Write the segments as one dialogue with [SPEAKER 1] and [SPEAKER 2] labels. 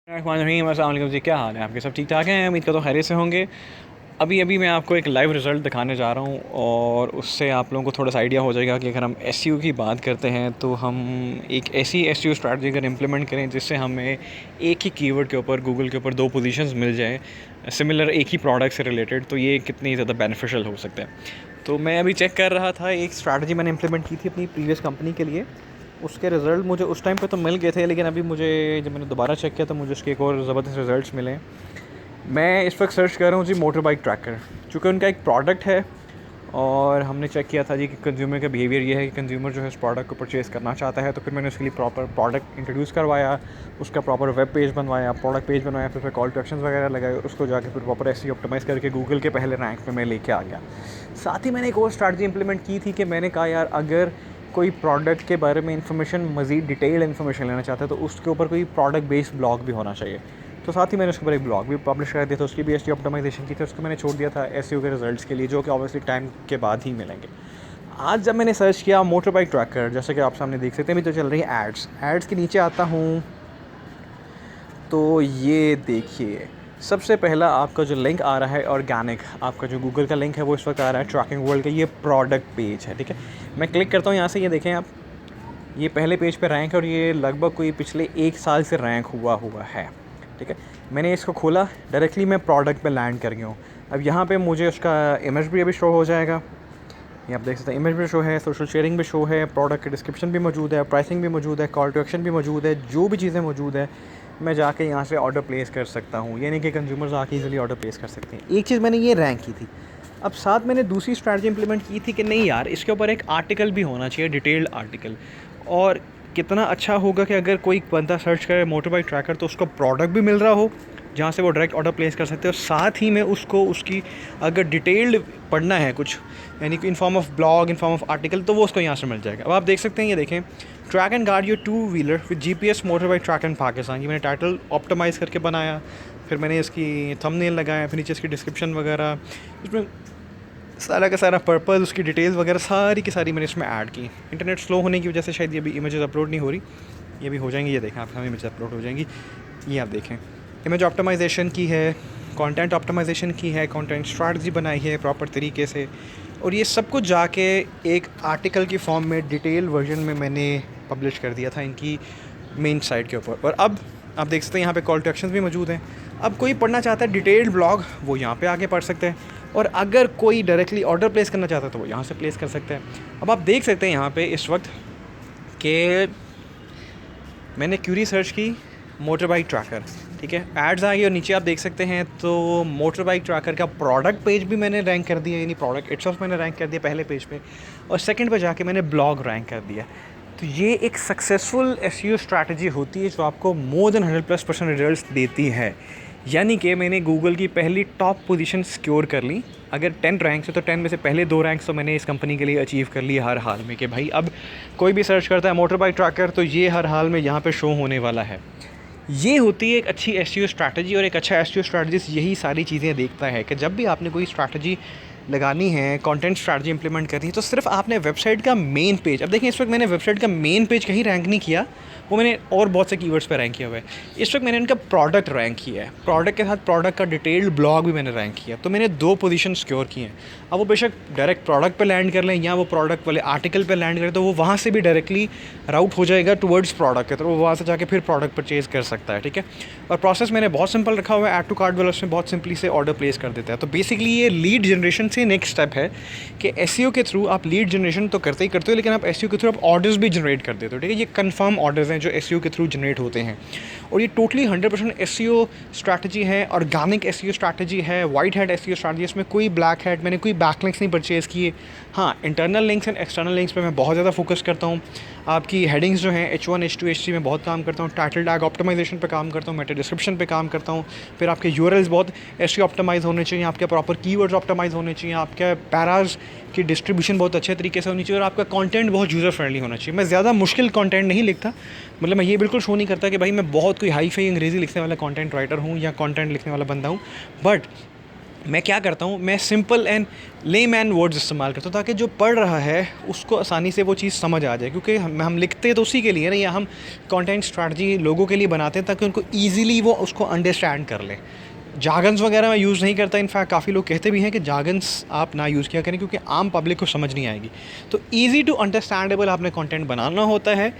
[SPEAKER 1] अस्सलाम जी, क्या हाल है आपके? सब ठीक ठाक हैं? उम्मीद करता हूँ खैरियत से होंगे। अभी अभी मैं आपको एक लाइव रिज़ल्ट दिखाने जा रहा हूँ और उससे आप लोगों को थोड़ा सा आइडिया हो जाएगा कि अगर हम एसईओ की बात करते हैं तो हम एक ऐसी एसईओ स्ट्रैटेजी अगर इम्प्लीमेंट करें जिससे हमें एक ही कीवर्ड के ऊपर गूगल के ऊपर 2 पोजीशंस मिल जाएँ सिमिलर एक ही प्रोडक्ट से रिलेटेड, तो ये कितनी ज़्यादा बेनिफिशियल हो सकता है। तो मैं अभी चेक कर रहा था, एक स्ट्रैटेजी मैंने इम्प्लीमेंट की थी अपनी प्रीवियस कंपनी के लिए। उसके रिज़ल्ट मुझे उस टाइम पे तो मिल गए थे, लेकिन अभी मुझे जब मैंने दोबारा चेक किया तो मुझे उसके एक और ज़बरदस्त रिज़ल्ट्स मिले। मैं इस वक्त सर्च कर रहा हूँ जी मोटर बाइक ट्रैकर, चूँकि उनका एक प्रोडक्ट है और हमने चेक किया था जी कि कंज्यूमर का बिहेवियर ये है कि कंज्यूमर जो है इस प्रोडक्ट को परचेज़ करना चाहता है। तो फिर मैंने उसके लिए प्रॉपर प्रोडक्ट इंट्रोड्यूस करवाया, उसका प्रॉपर वेब पेज बनवाया, प्रोडक्ट पेज बनवाया, फिर कॉल टू एक्शंस वगैरह लगाए, उसको जाके फिर प्रॉपर एसईओ ऑप्टिमाइज़ करके गूगल के पहले रैंक पे मैं लेके आ गया। साथ ही मैंने एक और स्ट्रैटेजी इंप्लीमेंट की थी कि मैंने कहा यार, अगर कोई प्रोडक्ट के बारे में इंफॉर्मेशन मज़ीद डिटेल्ड इन्फॉर्मेशन लेना चाहता है तो उसके ऊपर कोई प्रोडक्ट बेस्ड ब्लॉग भी होना चाहिए। तो साथ ही मैंने उसके ऊपर एक ब्लॉग भी पब्लिश कर दिया था, उसकी भी एसईओ ऑप्टिमाइजेशन की थी, उसको मैंने छोड़ दिया था एसईओ के रिजल्ट्स के लिए, जो कि ऑब्वियसली टाइम के बाद ही मिलेंगे। आज जब मैंने सर्च किया मोटर बाइक ट्रैकर, जैसे कि आप सामने देख सकते हैं, अभी तो चल रही है एड्स के नीचे आता हूँ तो ये देखिए, सबसे पहला आपका जो लिंक आ रहा है ऑर्गेनिक, आपका जो गूगल का लिंक है वो इस वक्त आ रहा है ट्रैकिंग वर्ल्ड का, ये प्रोडक्ट पेज है। ठीक है, मैं क्लिक करता हूँ यहाँ से, ये देखें आप, ये पहले पेज पे रैंक है और ये लगभग कोई पिछले 1 साल से रैंक हुआ है। ठीक है, मैंने इसको खोला, डायरेक्टली मैं प्रोडक्ट पे लैंड कर गया हूँ। अब यहाँ पे मुझे उसका इमेज भी अभी शो हो जाएगा, ये आप देख सकते हैं, इमेज भी शो है, सोशल शेयरिंग भी शो है, प्रोडक्ट की डिस्क्रिप्शन भी मौजूद है, प्राइसिंग भी मौजूद है, कॉल टू एक्शन भी मौजूद है, जो भी चीज़ें मौजूद है मैं जाके यहाँ से ऑर्डर प्लेस कर सकता हूँ। ये नहीं कि कंज्यूमर्स आके ईजिली ऑर्डर प्लेस कर सकते हैं। एक चीज़ मैंने ये रैंक की थी। अब साथ मैंने दूसरी स्ट्रैटेजी इंप्लीमेंट की थी कि नहीं यार, इसके ऊपर एक आर्टिकल भी होना चाहिए, डिटेल्ड आर्टिकल। और कितना अच्छा होगा कि अगर कोई बंदा सर्च करे मोटर बाइक ट्रैकर तो उसको प्रोडक्ट भी मिल रहा हो जहाँ से वो डायरेक्ट ऑर्डर प्लेस कर सकते हो, साथ ही में उसको उसकी अगर डिटेल्ड पढ़ना है कुछ, यानी कि in form of blog, in form of article, तो वो उसको यहाँ से मिल जाएगा। अब आप देख सकते हैं, ये देखें, track and guard your 2 wheeler with GPS motor bike track and Pakistan. ये मैंने टाइटल ऑप्टिमाइज़ करके बनाया, फिर मैंने इसकी थंबनेल लगाया, फिर नीचे इसकी डिस्क्रिप्शन वगैरह, इसमें सारा का सारा पर्पज़, उसकी डिटेल्स वगैरह सारी की सारी मैंने इसमें ऐड की। इंटरनेट स्लो होने की वजह से शायद ये भी इमेजेस अपलोड नहीं हो रही, ये भी हो जाएंगी, ये देखें आप, हमें इमेज अपलोड हो जाएंगी, ये आप देखें। इमेज ऑप्टिमाइजेशन की है, कंटेंट ऑप्टिमाइजेशन की है, कंटेंट स्ट्रैटेजी बनाई है प्रॉपर तरीके से, और ये सब कुछ जाके एक आर्टिकल की फॉर्म में डिटेल वर्जन में मैंने पब्लिश कर दिया था इनकी मेन साइट के ऊपर। और अब आप देख सकते हैं यहाँ पे कॉल टू एक्शंस भी मौजूद हैं। अब कोई पढ़ना चाहता है डिटेल्ड ब्लॉग, वो यहाँ पे आके पढ़ सकते हैं, और अगर कोई डायरेक्टली ऑर्डर प्लेस करना चाहता है तो वो यहाँ से प्लेस कर सकते हैं। अब आप देख सकते हैं यहाँ पे इस वक्त कि मैंने क्यूरी सर्च की मोटर बाइक ट्रैकर, ठीक है, एड्स आ गई और नीचे आप देख सकते हैं तो मोटर बाइक ट्रैकर का प्रोडक्ट पेज भी मैंने रैंक कर दिया, यानी प्रोडक्ट इटसेल्फ मैंने रैंक कर दिया पहले पेज पे, और सेकंड पे जाके मैंने ब्लॉग रैंक कर दिया। तो ये एक सक्सेसफुल एसईओ स्ट्रैटेजी होती है जो आपको मोर देन 100+% रिजल्ट्स देती है। यानी कि मैंने गूगल की पहली टॉप पोजीशन सिक्योर कर ली। अगर 10 रैंक्स है तो 10 में से पहले 2 रैंक्स तो मैंने इस कंपनी के लिए अचीव कर लिए हर हाल में, कि भाई अब कोई भी सर्च करता है मोटर बाइक ट्रैकर तो ये हर हाल में यहाँ पे शो होने वाला है। ये होती है एक अच्छी एसईओ स्ट्रैटेजी, और एक अच्छा एसईओ स्ट्रैटेजिस्ट यही सारी चीज़ें देखता है कि जब भी आपने कोई स्ट्रैटेजी लगानी है, कंटेंट स्ट्रैटेजी इंप्लीमेंट करनी है, तो सिर्फ आपने वेबसाइट का मेन पेज, अब देखिए इस वक्त मैंने वेबसाइट का मेन पेज कहीं रैंक नहीं किया, वो मैंने और बहुत से कीवर्ड्स पे रैंक किया हुआ है। इस वक्त मैंने इनका प्रोडक्ट रैंक किया है, प्रोडक्ट के साथ प्रोडक्ट का डिटेल्ड ब्लॉग भी मैंने रैंक किया, तो मैंने 2 पोजीशन सिक्योर की हैं। अब वो बेशक डायरेक्ट प्रोडक्ट पे लैंड कर लें या वो प्रोडक्ट वाले आर्टिकल पे लैंड करें, तो वो वहाँ से भी डायरेक्टली राउट हो जाएगा टुवर्ड्स प्रोडक्ट के, तो वो वहाँ से जाके फिर प्रोडक्ट परचेज़ कर सकता है। ठीक है, और प्रोसेस मैंने बहुत सिंपल रखा हुआ है, ऐड टू कार्ट वाला उसमें बहुत सिंपली से ऑर्डर प्लेस कर देता है। तो बेसिकली ये लीड जनरेशन से नेक्स्ट स्टेप है कि एसईओ के थ्रू आप लीड जनरेशन तो करते ही करते हो, लेकिन आप एसईओ के थ्रू आप ऑर्डर्स भी जनरेट कर देते हो। ठीक है, ये कंफर्म ऑर्डर्स हैं जो एसईओ के थ्रू जनरेट होते हैं, और ये टोटली 100% एसईओ स्ट्रैटेजी है, ऑर्गेनिक एसईओ स्ट्रैटेजी है, वाइट हैट एसईओ स्ट्रैटेजी। इसमें कोई ब्लैक हैट, मैंने कोई बैकलिंक्स नहीं परचेज़ किए। हाँ, internal links and external links पे मैं बहुत ज़्यादा फोकस करता हूँ। आपकी हेडिंग्स जो हैं H1 H2 H3 में बहुत काम करता हूँ, टाइटल टैग ऑप्टिमाइजेशन पे काम करता हूँ, मेटा डिस्क्रिप्शन पे काम करता हूँ, फिर आपके यूआरएल्स बहुत एसईओ ऑप्टिमाइज़ होने चाहिए, आपके प्रॉपर कीवर्ड्स ऑप्टिमाइज़ होने चाहिए, आपके पैराज की डिस्ट्रीब्यूशन बहुत अच्छे तरीके से होनी चाहिए, और आपका कंटेंट बहुत यूज़र फ्रेंडली होना चाहिए। मैं ज़्यादा मुश्किल कंटेंट नहीं लिखता, मतलब मैं ये बिल्कुल शो नहीं करता कि भाई मैं बहुत कोई हाई फाई अंग्रेज़ी लिखने वाला कंटेंट राइटर हूँ या कंटेंट लिखने वाला बंदा हूँ, बट मैं क्या करता हूँ, मैं सिंपल एंड लेमैन वर्ड्स इस्तेमाल करता हूँ ताकि जो पढ़ रहा है उसको आसानी से वो चीज़ समझ आ जाए, क्योंकि हम लिखते तो उसी के लिए ना, या हम कंटेंट स्ट्रैटेजी लोगों के लिए बनाते हैं ताकि उनको ईज़िली वो उसको अंडरस्टैंड कर लें। जार्गन्स वगैरह मैं यूज़ नहीं करता, इनफैक्ट काफ़ी लोग कहते भी हैं कि जार्गन्स आप ना यूज़ किया करें क्योंकि आम पब्लिक को समझ नहीं आएगी। तो ईज़ी टू अंडरस्टैंडेबल आपने कंटेंट बनाना होता है।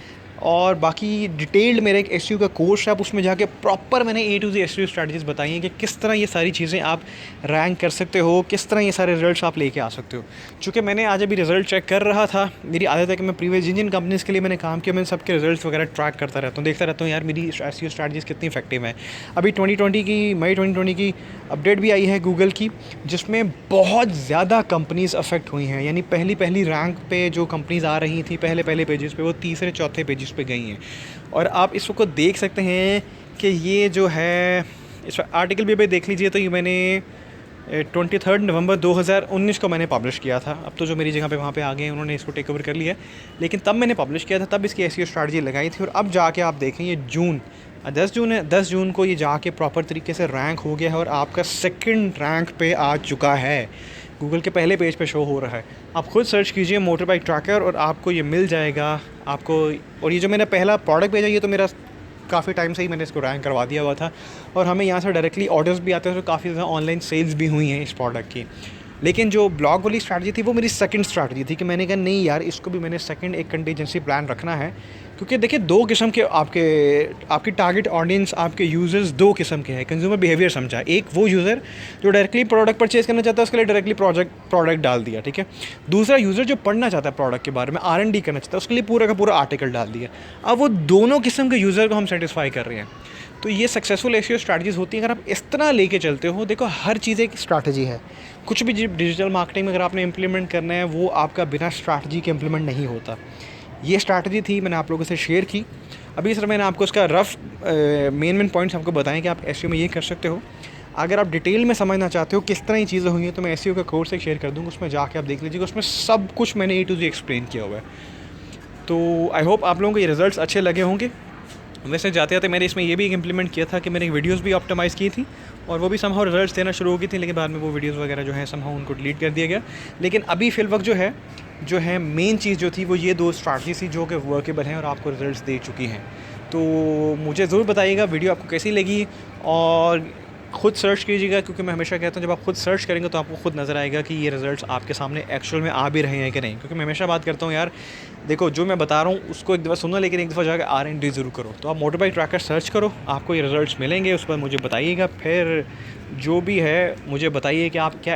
[SPEAKER 1] और बाकी डिटेल्ड मेरा एक एसईओ का कोर्स है, आप उसमें जाके प्रॉपर मैंने ए टू ज़ेड एसईओ स्ट्रैटेजीज़ बताई हैं कि किस तरह ये सारी चीज़ें आप रैंक कर सकते हो, किस तरह ये सारे रिजल्ट्स आप लेके आ सकते हो। चूँकि मैंने आज अभी रिजल्ट चेक कर रहा था, मेरी आदत है कि मैं प्रीवियस जिन जिन कंपनीज़ के लिए मैंने काम किया मैं सबके रिजल्ट्स वगैरह ट्रैक करता रहता हूँ, देखता रहता हूँ यार मेरी एसईओ स्ट्रैटेजीज़ कितनी इफेक्टिव हैं। अभी 2020 की मई 2020 की अपडेट भी आई है गूगल की, जिसमें बहुत ज़्यादा कंपनीज़ अफेक्ट हुई हैं, यानी पहली रैंक पे जो कंपनीज़ आ रही थी पहले पेजेस पे, वो तीसरे चौथे पेजेस पे गई हैं। और आप इसको देख सकते हैं कि ये जो है, इस आर्टिकल भी अभी देख लीजिए, तो ये मैंने 23 नवंबर 2019 को मैंने पब्लिश किया था। अब तो जो मेरी जगह पे वहाँ पे आ गए हैं उन्होंने इसको टेक ओवर कर लिया है, लेकिन तब मैंने पब्लिश किया था, तब इसकी एसईओ स्ट्रैटेजी लगाई थी। और अब जाके आप देखें ये 10 जून है, 10 जून को ये जाके प्रॉपर तरीके से रैंक हो गया है और आपका सेकंड रैंक पे आ चुका है, गूगल के पहले पेज पे शो हो रहा है। आप खुद सर्च कीजिए मोटर बाइक ट्रैकर और आपको ये मिल जाएगा आपको। और ये जो मेरा पहला प्रोडक्ट भेजा, ये तो मेरा काफ़ी टाइम से ही मैंने इसको रैंक करवा दिया हुआ था और हमें यहाँ से डायरेक्टली ऑर्डर्स भी आते हैं, तो काफ़ी ज़्यादा ऑनलाइन सेल्स भी हुई हैं इस प्रोडक्ट की। लेकिन जो ब्लॉग वाली स्ट्रैटेजी थी वो मेरी सेकंड स्ट्रैटेजी थी कि मैंने कहा नहीं यार, इसको भी मैंने सेकंड एक कंटीजेंसी प्लान रखना है, क्योंकि देखिए दो किस्म के आपकी टारगेट ऑडियंस, आपके यूज़र्स दो किस्म के हैं। कंज्यूमर बिहेवियर समझा, एक वो यूज़र जो डायरेक्टली प्रोडक्ट परचेज़ करना चाहता है, उसके लिए डायरेक्टली प्रोडक्ट डाल दिया, ठीक है। दूसरा यूज़र जो पढ़ना चाहता है प्रोडक्ट के बारे में, R&D करना चाहता है, उसके लिए पूरा का पूरा आर्टिकल डाल दिया। अब वो दोनों किस्म के यूज़र को हम सेटिस्फाई कर रहे हैं। तो ये सक्सेसफुल एसईओ स्ट्रैटेजीज़ होती हैं अगर आप इस तरह लेके चलते हो। देखो हर चीज़ एक स्ट्रैटेजी है, कुछ भी डिजिटल मार्केटिंग में अगर आपने इम्प्लीमेंट करना है वो आपका बिना स्ट्रैटेजी के इम्प्लीमेंट नहीं होता। ये स्ट्रैटेजी थी, मैंने आप लोगों से शेयर की। अभी सर मैंने आपको उसका रफ मेन पॉइंट्स आपको बताएं कि आप एसईओ में ये कर सकते हो। अगर आप डिटेल में समझना चाहते हो किस तरह ये चीज़ें हुई हैं, तो मैं एसईओ का कोर्स एक शेयर कर दूँगा, उसमें जाके आप देख लीजिएगा, उसमें सब कुछ मैंने A to Z एक्सप्लेन किया हुआ है। तो आई होप आप लोगों को ये रिज़ल्ट्स अच्छे लगे होंगे। वैसे जाते जाते मैंने इसमें ये भी एक इम्प्लीमेंट किया था कि मैंने वीडियोस भी ऑप्टिमाइज़ की थी और वो भी समहाउ रिजल्ट्स देना शुरू हो गई थी, लेकिन बाद में वो वीडियोस वगैरह जो है समहाउ उनको डिलीट कर दिया गया। लेकिन अभी फ़िल वक्त जो है मेन चीज़ जो थी वो ये दो स्ट्रैटेजी थी जो कि वर्केबल हैं और आपको रिजल्ट्स दे चुकी हैं। तो मुझे ज़रूर बताइएगा वीडियो आपको कैसी लगी, और ख़ुद सर्च कीजिएगा, क्योंकि मैं हमेशा कहता हूँ जब आप खुद सर्च करेंगे तो आपको खुद नज़र आएगा कि ये रिज़ल्ट्स आपके सामने एक्चुअल में आ भी रहे हैं कि नहीं। क्योंकि मैं हमेशा बात करता हूँ यार, देखो जो मैं बता रहा हूँ उसको एक दफ़ा सुनो, लेकिन एक दफ़ा जाकर R&D ज़रूर करो। तो आप मोटर बाइक ट्रैकर सर्च करो, आपको ये रिज़ल्ट्स मिलेंगे, उस पर मुझे बताइएगा। फिर जो भी है मुझे बताइए कि आप क्या